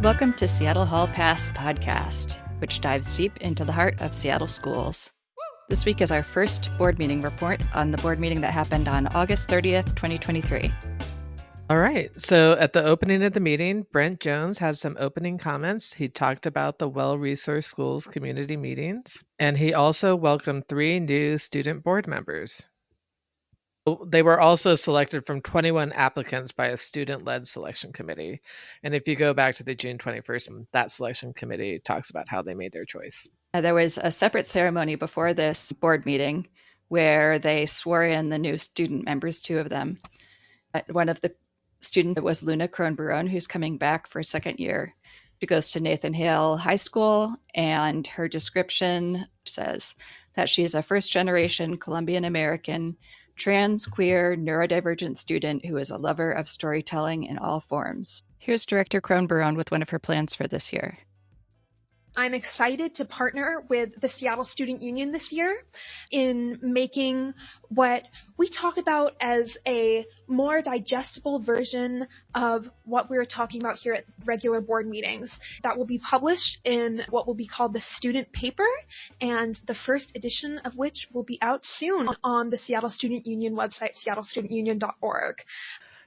Welcome to Seattle Hall Pass podcast, which dives deep into the heart of Seattle schools. This week is our first board meeting report on the board meeting that happened on August 30th, 2023. All right. So at the opening of the meeting, Brent Jones had some opening comments. He talked about the well-resourced schools community meetings, and he also welcomed 3 new student board members. They were also selected from 21 applicants by a student-led selection committee. And if you go back to the June 21st, that selection committee talks about how they made their choice. There was a separate ceremony before this board meeting where they swore in the new student members, 2 of them. One of the students was Luna Kronberone, who's coming back for a second year. She goes to Nathan Hale High School, and her description says that she's a first-generation Colombian-American trans, queer, neurodivergent student who is a lover of storytelling in all forms. Here's Director Kronberone with one of her plans for this year. I'm excited to partner with the Seattle Student Union this year in making what we talk about as a more digestible version of what we're talking about here at regular board meetings. That will be published in what will be called the student paper, and the first edition of which will be out soon on the Seattle Student Union website, seattlestudentunion.org.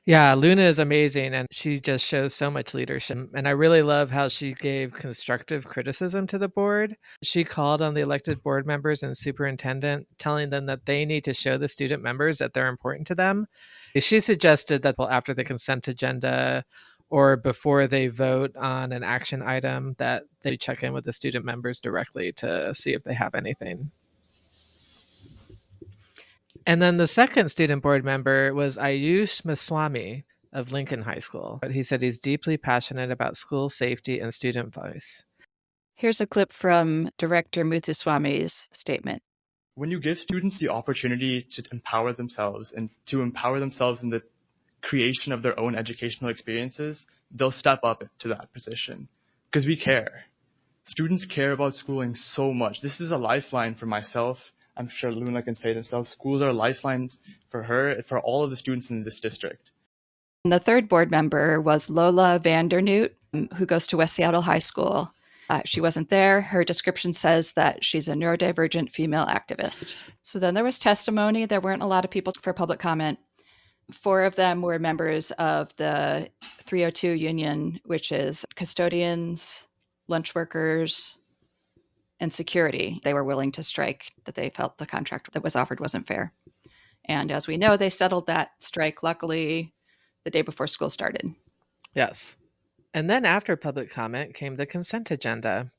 Yeah, Luna is amazing, and she just shows so much leadership. And I really love how she gave constructive criticism to the board. She called on the elected board members and superintendent, telling them that they need to show the student members that they're important to them. She suggested that after the consent agenda or before they vote on an action item, that they check in with the student members directly to see if they have anything. And then the second student board member was Ayush Maswamy of Lincoln High School. But he said he's deeply passionate about school safety and student voice. Here's a clip from Director Muthuswamy's statement. When you give students the opportunity to empower themselves and to empower themselves in the creation of their own educational experiences, they'll step up to that position because we care. Students care about schooling so much. This is a lifeline for myself. I'm sure Luna can say it herself. Schools are lifelines for her and for all of the students in this district. And the third board member was Lola Vandernoot, who goes to West Seattle High School. She wasn't there. Her description says that she's a neurodivergent female activist. So then there was testimony. There weren't a lot of people for public comment. 4 of them were members of the 302 union, which is custodians, lunch workers, and security. They were willing to strike, that they felt the contract that was offered wasn't fair. And as we know, they settled that strike, luckily, the day before school started. Yes. And then after public comment came the consent agenda.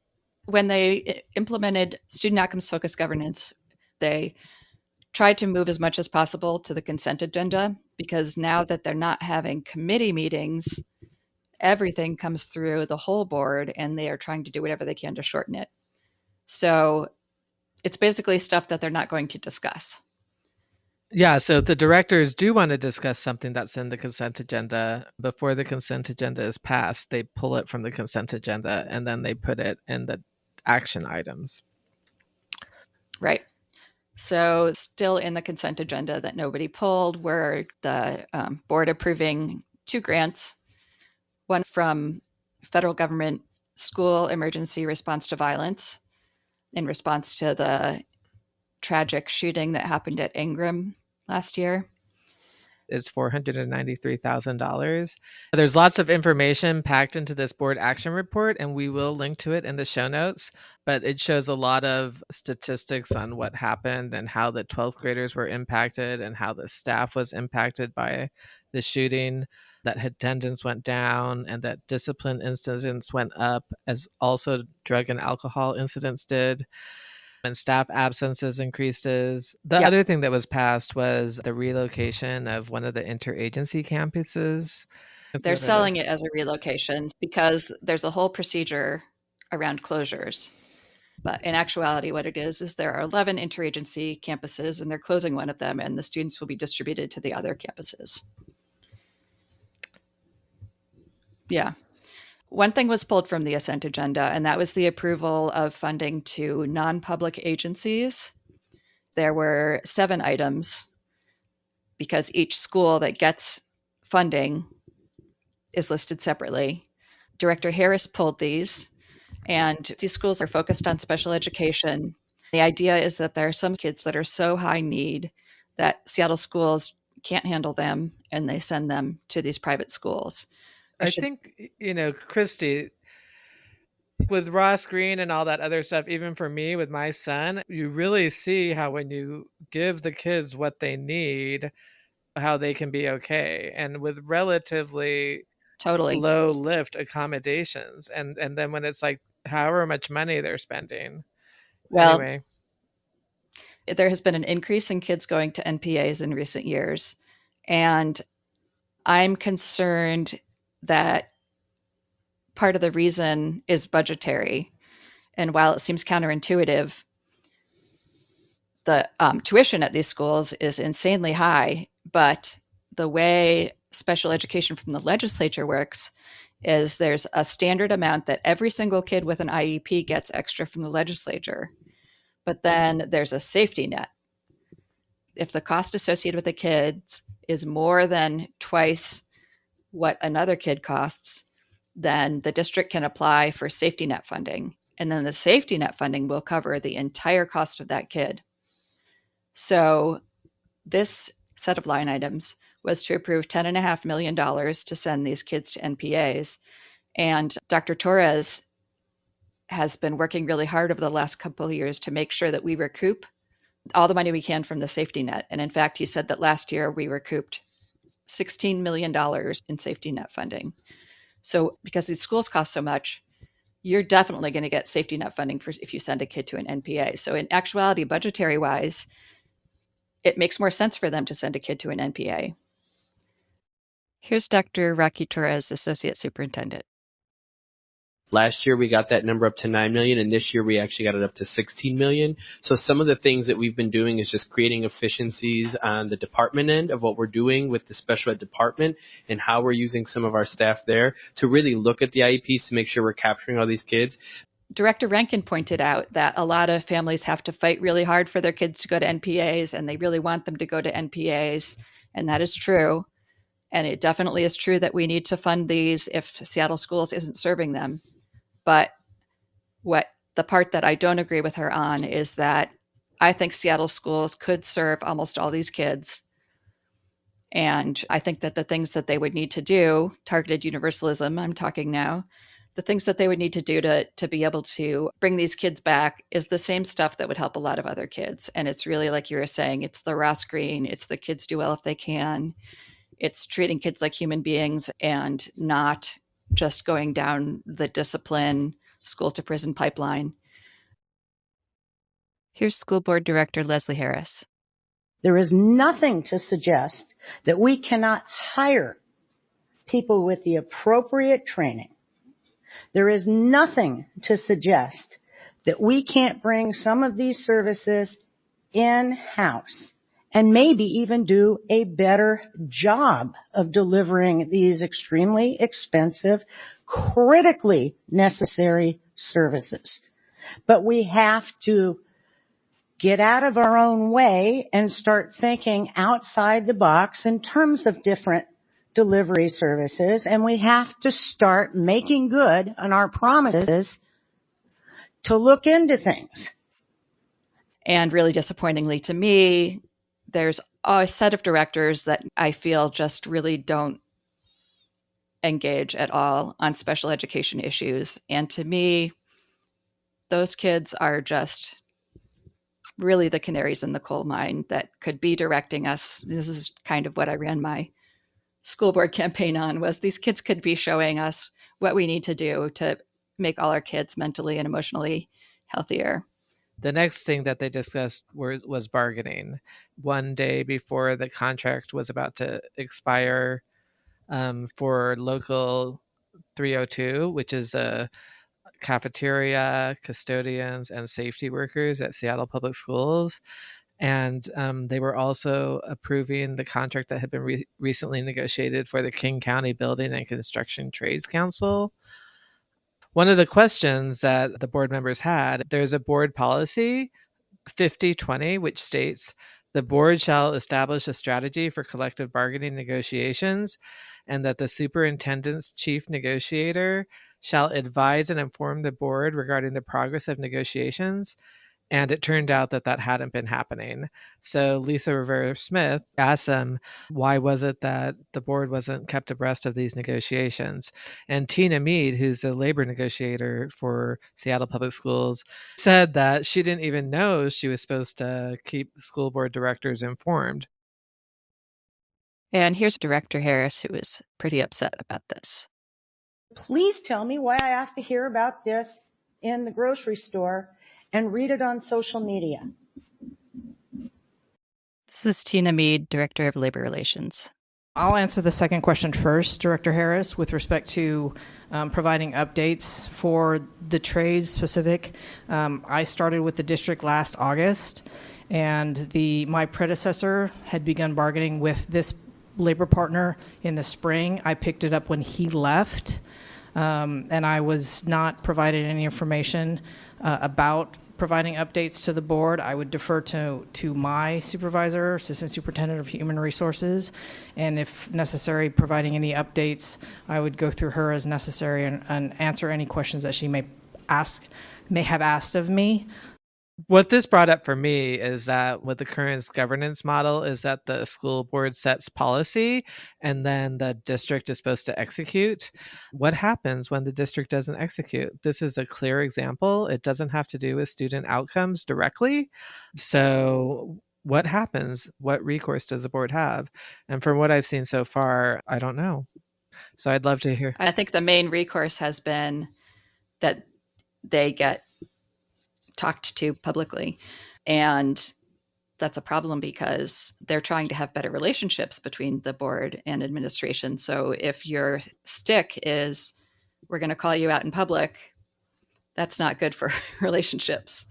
When they implemented student outcomes-focused governance, they tried to move as much as possible to the consent agenda, because now that they're not having committee meetings, everything comes through the whole board, and they are trying to do whatever they can to shorten it. So it's basically stuff that they're not going to discuss. Yeah, so if the directors do want to discuss something that's in the consent agenda, before the consent agenda is passed, they pull it from the consent agenda and then they put it in the action items. Right. So still in the consent agenda that nobody pulled were the board approving 2 grants, one from federal government School Emergency Response to Violence, in response to the tragic shooting that happened at Ingram last year. It's $493,000. There's lots of information packed into this board action report, and we will link to it in the show notes, but it shows a lot of statistics on what happened and how the 12th graders were impacted and how the staff was impacted by the shooting, that attendance went down and that discipline incidents went up, as also drug and alcohol incidents did, and staff absences increases. The other thing that was passed was the relocation of one of the interagency campuses. They're selling it as a relocation because there's a whole procedure around closures. But in actuality, what it is there are 11 interagency campuses, and they're closing one of them, and the students will be distributed to the other campuses. Yeah. One thing was pulled from the assent agenda, and that was the approval of funding to non-public agencies. There were 7 items because each school that gets funding is listed separately. Director Harris pulled these, and these schools are focused on special education. The idea is that there are some kids that are so high need that Seattle schools can't handle them, and they send them to these private schools. I think, Christie, with Ross Green and all that other stuff, even for me with my son, you really see how when you give the kids what they need, how they can be okay. And with relatively Totally. low lift accommodations. And then when it's like however much money they're spending. Well, anyway, there has been an increase in kids going to NPAs in recent years. And I'm concerned that part of the reason is budgetary. And while it seems counterintuitive, the tuition at these schools is insanely high. But the way special education from the legislature works is there's a standard amount that every single kid with an IEP gets extra from the legislature. But then there's a safety net. If the cost associated with the kids is more than twice what another kid costs, then the district can apply for safety net funding. And then the safety net funding will cover the entire cost of that kid. So this set of line items was to approve $10.5 million to send these kids to NPAs. And Dr. Torres has been working really hard over the last couple of years to make sure that we recoup all the money we can from the safety net. And in fact, he said that last year we recouped $16 million in safety net funding. So because these schools cost so much, you're definitely going to get safety net funding for if you send a kid to an NPA. So in actuality, budgetary wise, it makes more sense for them to send a kid to an NPA. Here's Dr. Rocky Torres, Associate Superintendent. Last year, we got that number up to 9 million, and this year we actually got it up to 16 million. So some of the things that we've been doing is just creating efficiencies on the department end of what we're doing with the special ed department and how we're using some of our staff there to really look at the IEPs to make sure we're capturing all these kids. Director Rankin pointed out that a lot of families have to fight really hard for their kids to go to NPAs, and they really want them to go to NPAs, and that is true. And it definitely is true that we need to fund these if Seattle Schools isn't serving them. But the part that I don't agree with her on is that I think Seattle Schools could serve almost all these kids. And I think that the things that they would need to do, targeted universalism, I'm talking now, the things that they would need to do to be able to bring these kids back is the same stuff that would help a lot of other kids. And it's really, like you were saying, it's the Ross Green, it's the kids do well if they can. It's treating kids like human beings and not just going down the discipline school to prison pipeline. Here's School Board Director Leslie Harris. There is nothing to suggest that we cannot hire people with the appropriate training. There is nothing to suggest that we can't bring some of these services in-house and maybe even do a better job of delivering these extremely expensive, critically necessary services. But we have to get out of our own way and start thinking outside the box in terms of different delivery services, and we have to start making good on our promises to look into things. And really disappointingly to me, there's a set of directors that I feel just really don't engage at all on special education issues. And to me, those kids are just really the canaries in the coal mine that could be directing us. This is kind of what I ran my school board campaign on, was these kids could be showing us what we need to do to make all our kids mentally and emotionally healthier. The next thing that they discussed was bargaining. One day before the contract was about to expire for Local 302, which is a cafeteria, custodians, and safety workers at Seattle Public Schools. And they were also approving the contract that had been recently negotiated for the King County Building and Construction Trades Council. One of the questions that the board members had, there's a board policy 5020, which states the board shall establish a strategy for collective bargaining negotiations, and that the superintendent's chief negotiator shall advise and inform the board regarding the progress of negotiations. And it turned out that that hadn't been happening. So Lisa Rivera-Smith asked them, why was it that the board wasn't kept abreast of these negotiations? And Tina Mead, who's a labor negotiator for Seattle Public Schools, said that she didn't even know she was supposed to keep school board directors informed. And here's Director Harris, who is pretty upset about this. Please tell me why I have to hear about this in the grocery store and read it on social media. This is Tina Mead, Director of Labor Relations. I'll answer the second question first, Director Harris, with respect to providing updates for the trades specific. I started with the district last August, and my predecessor had begun bargaining with this labor partner in the spring. I picked it up when he left, and I was not provided any information about providing updates to the board. I would defer to my supervisor, Assistant Superintendent of Human Resources, and if necessary, providing any updates, I would go through her as necessary and answer any questions that she may have asked of me. What this brought up for me is that with the current governance model is that the school board sets policy and then the district is supposed to execute. What happens when the district doesn't execute? This is a clear example. It doesn't have to do with student outcomes directly. So what happens? What recourse does the board have? And from what I've seen so far, I don't know. So I'd love to hear. I think the main recourse has been that they get talked to publicly. And that's a problem because they're trying to have better relationships between the board and administration. So if your stick is, we're going to call you out in public, that's not good for relationships.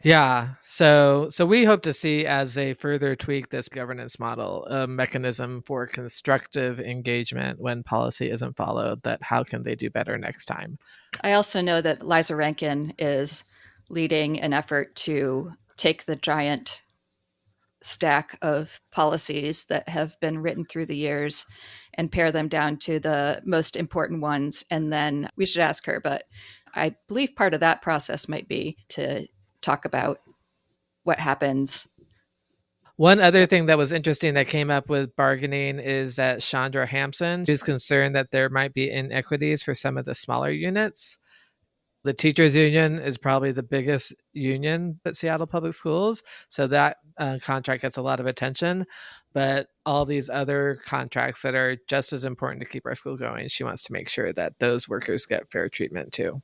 Yeah. So we hope to see, as they further tweak this governance model, a mechanism for constructive engagement when policy isn't followed, that how can they do better next time? I also know that Liza Rankin is leading an effort to take the giant stack of policies that have been written through the years and pare them down to the most important ones. And then we should ask her, but I believe part of that process might be to talk about what happens. One other thing that was interesting that came up with bargaining is that Chandra Hampson is concerned that there might be inequities for some of the smaller units. The teachers union is probably the biggest union at Seattle Public Schools, so that contract gets a lot of attention. But all these other contracts that are just as important to keep our school going, she wants to make sure that those workers get fair treatment too.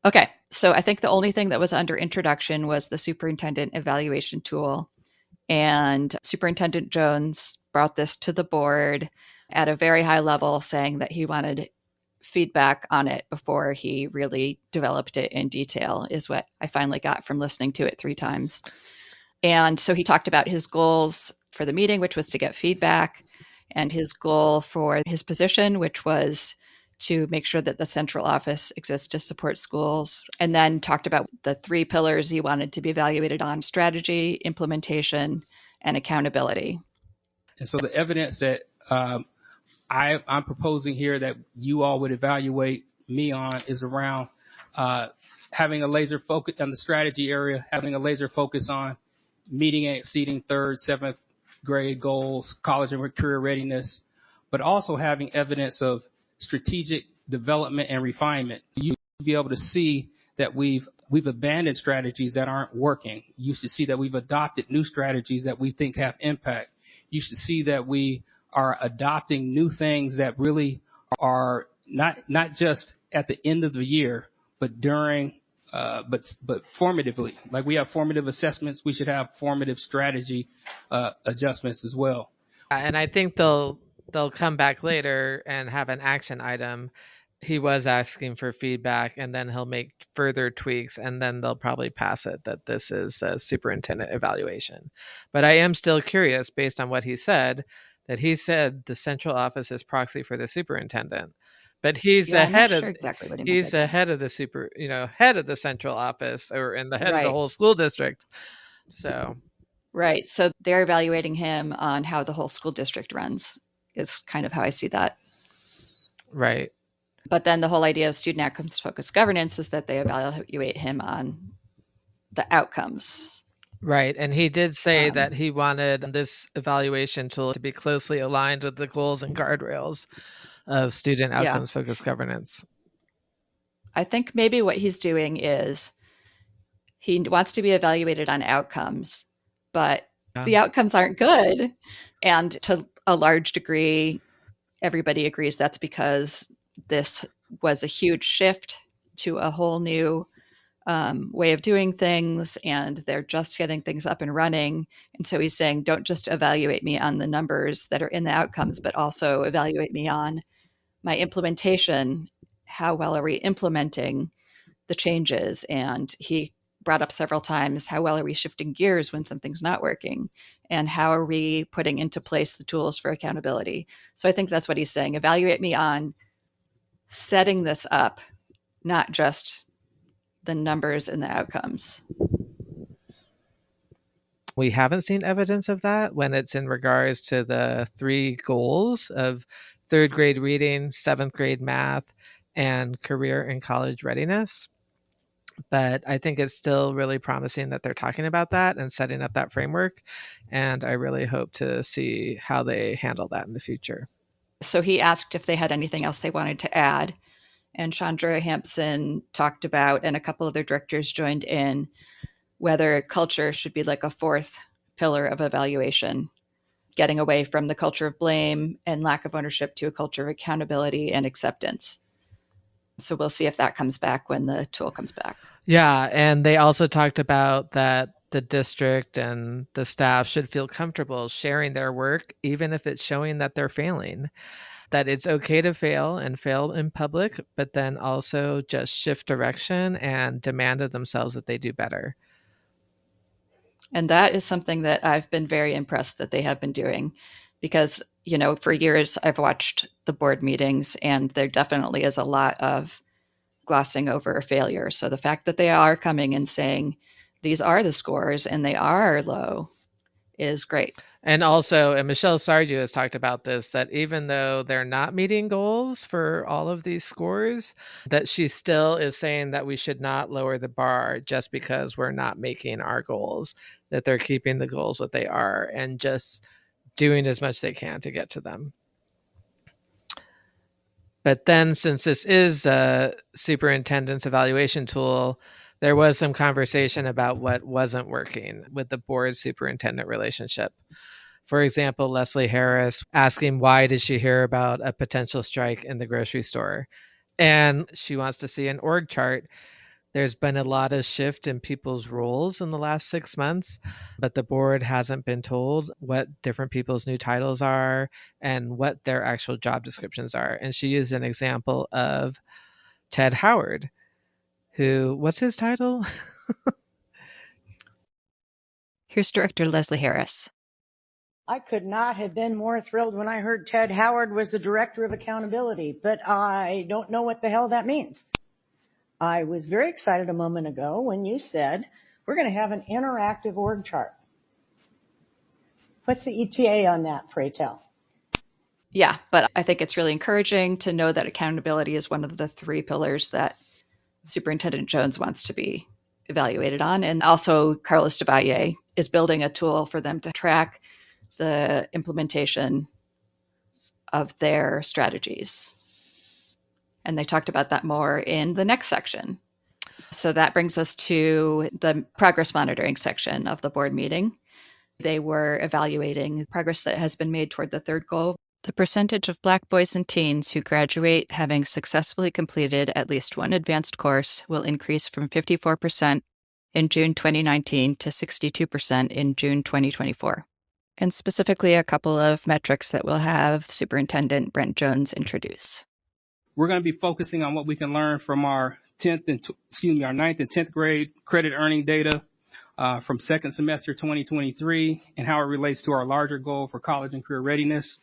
Okay, so I think the only thing that was under introduction was the superintendent evaluation tool. And Superintendent Jones brought this to the board at a very high level, saying that he wanted feedback on it before he really developed it in detail, is what I finally got from listening to it 3 times. And so he talked about his goals for the meeting, which was to get feedback, and his goal for his position, which was to make sure that the central office exists to support schools, and then talked about the 3 pillars he wanted to be evaluated on: strategy, implementation, and accountability. And so the evidence that I'm proposing here that you all would evaluate me on is around having a laser focus on the strategy area, having a laser focus on meeting and exceeding 3rd, 7th grade goals, college and career readiness, but also having evidence of strategic development and refinement. You should be able to see that we've abandoned strategies that aren't working. You should see that we've adopted new strategies that we think have impact. You should see that we are adopting new things that really are not just at the end of the year, but during, but formatively. Like we have formative assessments, we should have formative strategy adjustments as well. And I think they'll come back later and have an action item. He was asking for feedback, and then he'll make further tweaks, and then they'll probably pass it that this is a superintendent evaluation. But I am still curious, based on what he said, that he said the central office is proxy for the superintendent. But he's ahead of exactly what he's ahead of the head of the central office, or in the head of the whole school district. So right. So they're evaluating him on how the whole school district runs, is kind of how I see that. Right. But then the whole idea of student outcomes focused governance is that they evaluate him on the outcomes. Right. And he did say that he wanted this evaluation tool to be closely aligned with the goals and guardrails of student outcomes focused governance. I think maybe what he's doing is he wants to be evaluated on outcomes, but the outcomes aren't good. And to a large degree, everybody agrees that's because this was a huge shift to a whole new way of doing things, and they're just getting things up and running. And so he's saying, don't just evaluate me on the numbers that are in the outcomes, but also evaluate me on my implementation. How well are we implementing the changes? And he brought up several times, how well are we shifting gears when something's not working? And how are we putting into place the tools for accountability? So I think that's what he's saying. Evaluate me on setting this up, not just the numbers and the outcomes. We haven't seen evidence of that when it's in regards to the 3 goals of 3rd grade reading, 7th grade math, and career and college readiness. But I think it's still really promising that they're talking about that and setting up that framework. And I really hope to see how they handle that in the future. So he asked if they had anything else they wanted to add. And Chandra Hampson talked about, and a couple of their directors joined in, whether culture should be like a 4th pillar of evaluation, getting away from the culture of blame and lack of ownership to a culture of accountability and acceptance. So we'll see if that comes back when the tool comes back. Yeah, and they also talked about that the district and the staff should feel comfortable sharing their work, even if it's showing that they're failing. That it's okay to fail and fail in public, but then also just shift direction and demand of themselves that they do better. And that is something that I've been very impressed that they have been doing, because, you know, for years I've watched the board meetings and there definitely is a lot of glossing over failure. So the fact that they are coming and saying, these are the scores and they are low is great. And also, and Michelle Sarju has talked about this, that even though they're not meeting goals for all of these scores, that she still is saying that we should not lower the bar just because we're not making our goals, that they're keeping the goals what they are and just doing as much as they can to get to them. But then, since this is a superintendent's evaluation tool, there was some conversation about what wasn't working with the board superintendent relationship. For example, Leslie Harris asking why did she hear about a potential strike in the grocery store? And she wants to see an org chart. There's been a lot of shift in people's roles in the last 6 months, but the board hasn't been told what different people's new titles are and what their actual job descriptions are. And she used an example of Ted Howard, who, what's his title? Here's Director Leslie Harris. I could not have been more thrilled when I heard Ted Howard was the Director of Accountability, but I don't know what the hell that means. I was very excited a moment ago when you said we're going to have an interactive org chart. What's the ETA on that, pray tell? Yeah, but I think it's really encouraging to know that accountability is one of the 3 pillars that Superintendent Jones wants to be evaluated on. And also Carlos Devalle is building a tool for them to track the implementation of their strategies. And they talked about that more in the next section. So that brings us to the progress monitoring section of the board meeting. They were evaluating progress that has been made toward the 3rd goal. The percentage of Black boys and teens who graduate having successfully completed at least one advanced course will increase from 54% in June 2019 to 62% in June 2024. And specifically a couple of metrics that we'll have Superintendent Brent Jones introduce. We're going to be focusing on what we can learn from our 9th and 10th grade credit earning data from second semester 2023 and how it relates to our larger goal for college and career readiness.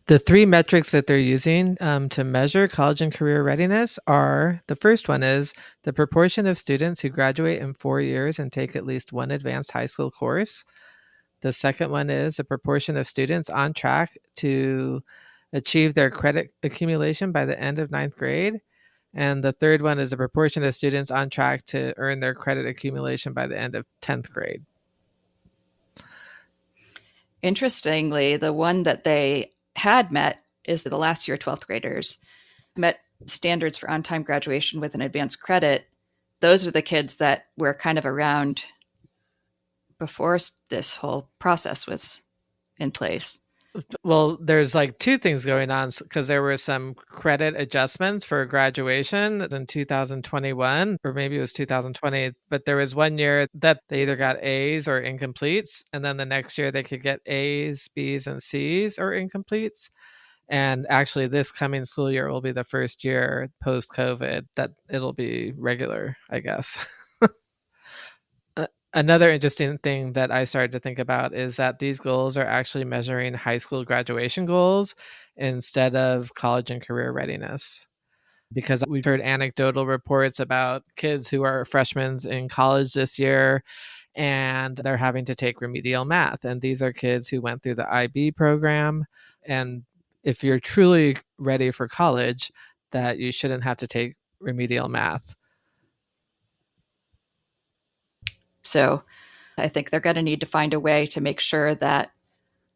The 3 metrics that they're using to measure college and career readiness are, the first one is the proportion of students who graduate in 4 years and take at least one advanced high school course. The second one is the proportion of students on track to achieve their credit accumulation by the end of ninth grade. And the third one is a proportion of students on track to earn their credit accumulation by the end of 10th grade. Interestingly, the one that they had met is the last year 12th graders met standards for on-time graduation with an advanced credit. Those are the kids that were kind of around before this whole process was in place. Well, there's like two things going on because there were some credit adjustments for graduation in 2021, or maybe it was 2020. But there was one year that they either got A's or incompletes. And then the next year they could get A's, B's, and C's or incompletes. And actually, this coming school year will be the first year post-COVID that it'll be regular, I guess. Another interesting thing that I started to think about is that these goals are actually measuring high school graduation goals instead of college and career readiness. Because we've heard anecdotal reports about kids who are freshmen in college this year and they're having to take remedial math. And these are kids who went through the IB program. And if you're truly ready for college, that you shouldn't have to take remedial math. So I think they're going to need to find a way to make sure that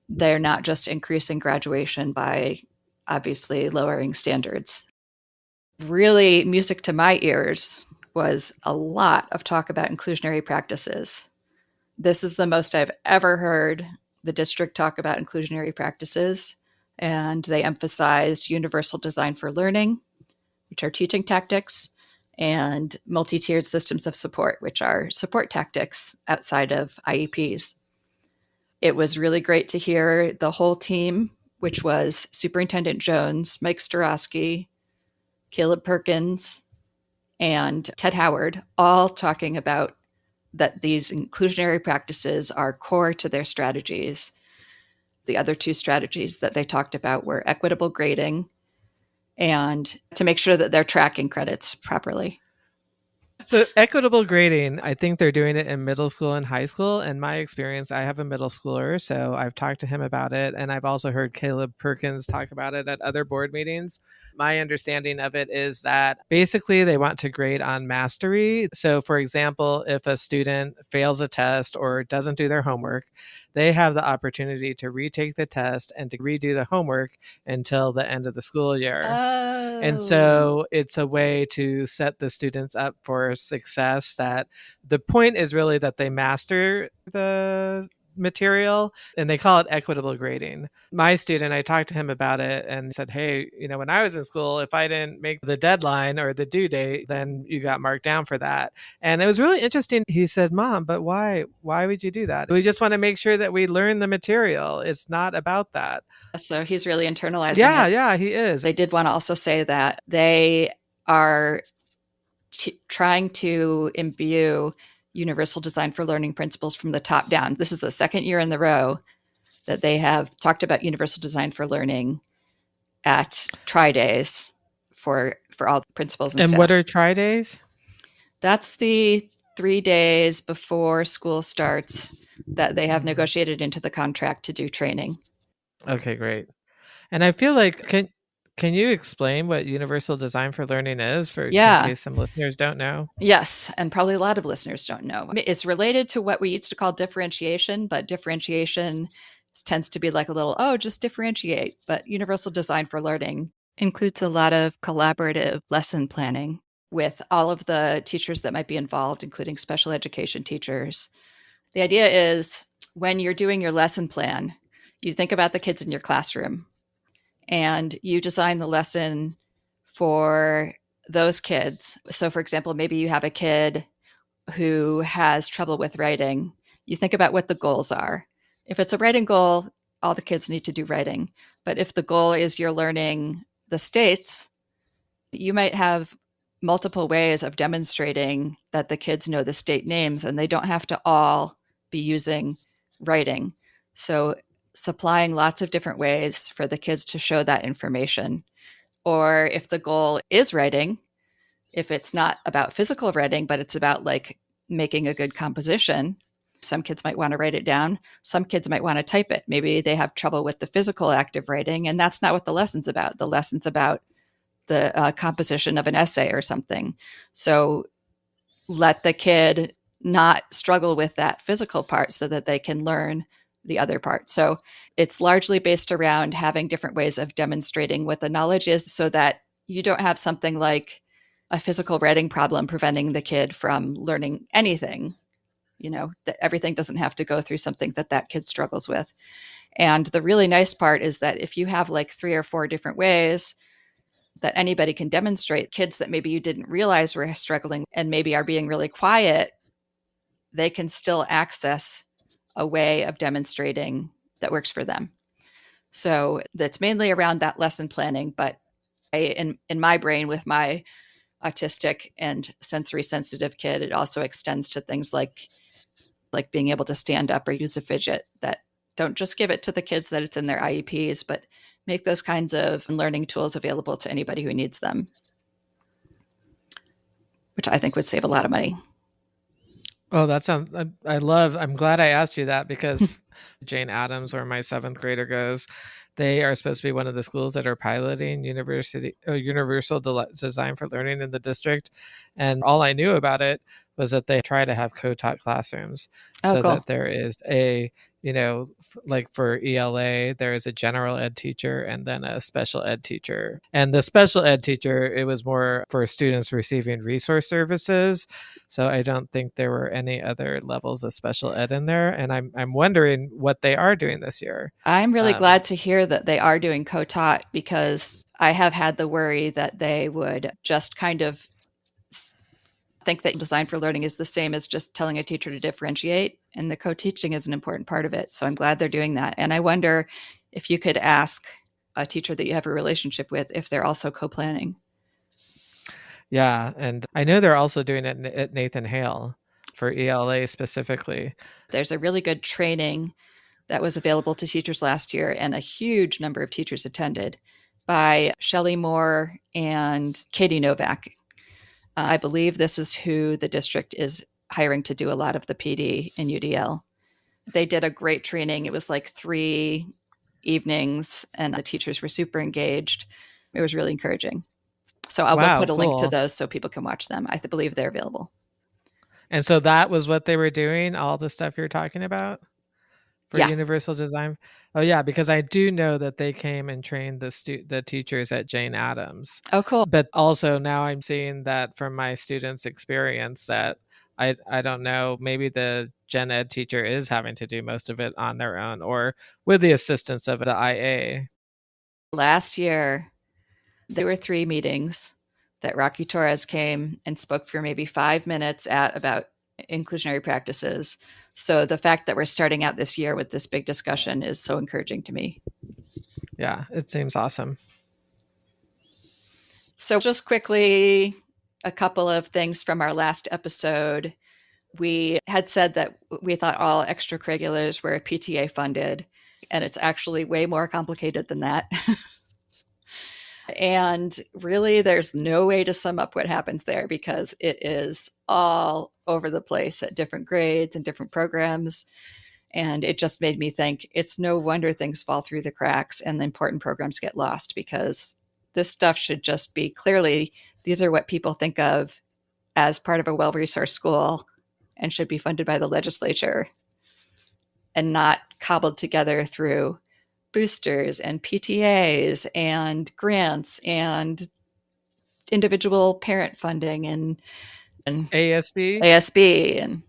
they're not just increasing graduation by obviously lowering standards. Really, music to my ears was a lot of talk about inclusionary practices. This is the most I've ever heard the district talk about inclusionary practices, and they emphasized universal design for learning, which are teaching tactics, and multi-tiered systems of support, which are support tactics outside of IEPs. It was really great to hear the whole team, which was Superintendent Jones, Mike Starosky, Caleb Perkins, and Ted Howard, all talking about that these inclusionary practices are core to their strategies. The other two strategies that they talked about were equitable grading and to make sure that they're tracking credits properly. So equitable grading, I think they're doing it in middle school and high school. In my experience, I have a middle schooler, so I've talked to him about it. And I've also heard Caleb Perkins talk about it at other board meetings. My understanding of it is that basically they want to grade on mastery. So for example, if a student fails a test or doesn't do their homework, they have the opportunity to retake the test and to redo the homework until the end of the school year. Oh. And so it's a way to set the students up for success. That the point is really that they master the material, and they call it equitable grading. My student, I talked to him about it and said, hey, when I was in school, if I didn't make the deadline or the due date, then you got marked down for that. And it was really interesting. He said, Mom, but why would you do that? We just want to make sure that we learn the material. It's not about that. So he's really internalizing it. Yeah, he is. They did want to also say that they are trying to imbue universal design for learning principles from the top down. This is the second year in the row that they have talked about universal design for learning at tri-days for all the principals and staff. What are tri-days? That's the 3 days before school starts that they have negotiated into the contract to do training. Okay, great. And I feel like, can you explain what universal design for learning is in case some listeners don't know? Yes, and probably a lot of listeners don't know. It's related to what we used to call differentiation, but differentiation tends to be like a little, just differentiate. But universal design for learning includes a lot of collaborative lesson planning with all of the teachers that might be involved, including special education teachers. The idea is when you're doing your lesson plan, you think about the kids in your classroom and you design the lesson for those kids. So for example, maybe you have a kid who has trouble with writing. You think about what the goals are. If it's a writing goal, all the kids need to do writing. But if the goal is you're learning the states, you might have multiple ways of demonstrating that the kids know the state names and they don't have to all be using writing. So supplying lots of different ways for the kids to show that information. Or if the goal is writing, if it's not about physical writing, but it's about like making a good composition, Some kids might want to write it down. Some kids might want to type it. Maybe they have trouble with the physical active writing, and that's not what the lesson's about. The lesson's about the composition of an essay or something. So let the kid not struggle with that physical part so that they can learn the other part. So it's largely based around having different ways of demonstrating what the knowledge is so that you don't have something like a physical writing problem preventing the kid from learning anything. That everything doesn't have to go through something that kid struggles with. And the really nice part is that if you have like 3 or 4 different ways that anybody can demonstrate, kids that maybe you didn't realize were struggling and maybe are being really quiet, they can still access a way of demonstrating that works for them. So that's mainly around that lesson planning. But in my brain, with my autistic and sensory sensitive kid, it also extends to things like being able to stand up or use a fidget. That don't just give it to the kids that it's in their IEPs, but make those kinds of learning tools available to anybody who needs them, which I think would save a lot of money. Oh, that sounds, I'm glad I asked you that, because Jane Addams, where my 7th grader goes, they are supposed to be one of the schools that are piloting universal design for learning in the district. And all I knew about it was that they try to have co-taught classrooms so cool. that there is a, like for ELA, there is a general ed teacher and then a special ed teacher. And the special ed teacher, it was more for students receiving resource services. So I don't think there were any other levels of special ed in there. And I'm wondering what they are doing this year. I'm really glad to hear that they are doing co-taught, because I have had the worry that they would just kind of think that design for learning is the same as just telling a teacher to differentiate, and the co-teaching is an important part of it. So I'm glad they're doing that. And I wonder if you could ask a teacher that you have a relationship with if they're also co-planning. Yeah, and I know they're also doing it at Nathan Hale for ELA specifically. There's a really good training that was available to teachers last year, and a huge number of teachers attended, by Shelley Moore and Katie Novak. I believe this is who the district is hiring to do a lot of the PD in UDL. They did a great training. It was like 3 evenings, and the teachers were super engaged. It was really encouraging. So I will put a link to those so people can watch them. I believe they're available. And so that was what they were doing, all the stuff you're talking about for universal design? Oh, yeah, because I do know that they came and trained the teachers at Jane Addams. Oh, cool. But also now I'm seeing that from my students' experience that I don't know, maybe the gen ed teacher is having to do most of it on their own or with the assistance of the IA. Last year, there were 3 meetings that Rocky Torres came and spoke for maybe 5 minutes at about inclusionary practices. So the fact that we're starting out this year with this big discussion is so encouraging to me. Yeah, it seems awesome. So just quickly, a couple of things from our last episode. We had said that we thought all extracurriculars were PTA funded, and it's actually way more complicated than that. And really, there's no way to sum up what happens there, because it is all over the place at different grades and different programs. And it just made me think it's no wonder things fall through the cracks and the important programs get lost, because this stuff should just be clearly, these are what people think of as part of a well-resourced school and should be funded by the legislature, and not cobbled together through boosters and PTAs and grants and individual parent funding and ASB. And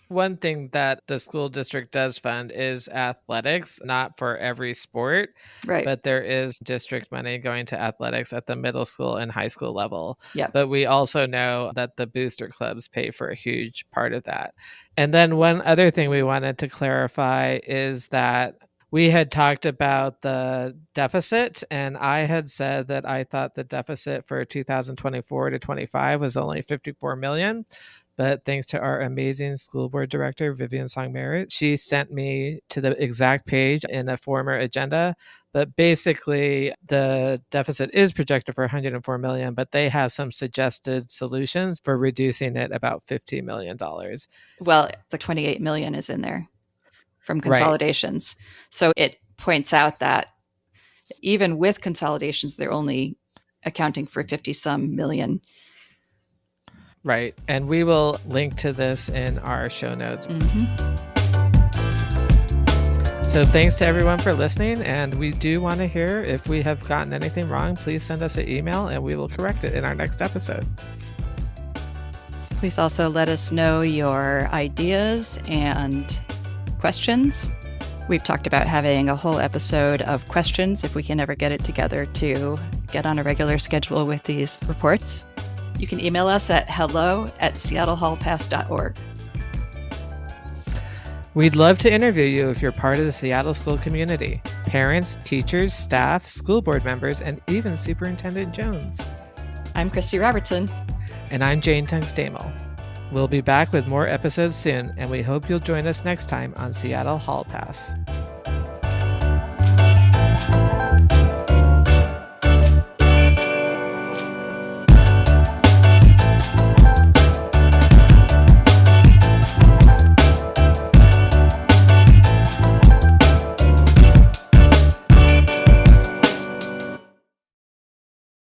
one thing that the school district does fund is athletics, not for every sport, right? But there is district money going to athletics at the middle school and high school level. Yeah. But we also know that the booster clubs pay for a huge part of that. And then one other thing we wanted to clarify is that we had talked about the deficit, and I had said that I thought the deficit for 2024 to 25 was only $54 million. but thanks to our amazing school board director, Vivian Song-Merritt, she sent me to the exact page in a former agenda. But basically, the deficit is projected for $104 million, but they have some suggested solutions for reducing it about $50 million. Well, the $28 million is in there from Right. consolidations. So it points out that even with consolidations, they're only accounting for 50-some million. Right. And we will link to this in our show notes. So thanks to everyone for listening. And we do want to hear if we have gotten anything wrong. Please send us an email and we will correct it in our next episode. Please also let us know your ideas and questions. We've talked about having a whole episode of questions if we can ever get it together to get on a regular schedule with these reports. You can email us at hello@seattlehallpass.org. We'd love to interview you if you're part of the Seattle school community. Parents, teachers, staff, school board members, and even Superintendent Jones. I'm Christy Robertson. And I'm Jane Tungstamel. We'll be back with more episodes soon, and we hope you'll join us next time on Seattle Hall Pass.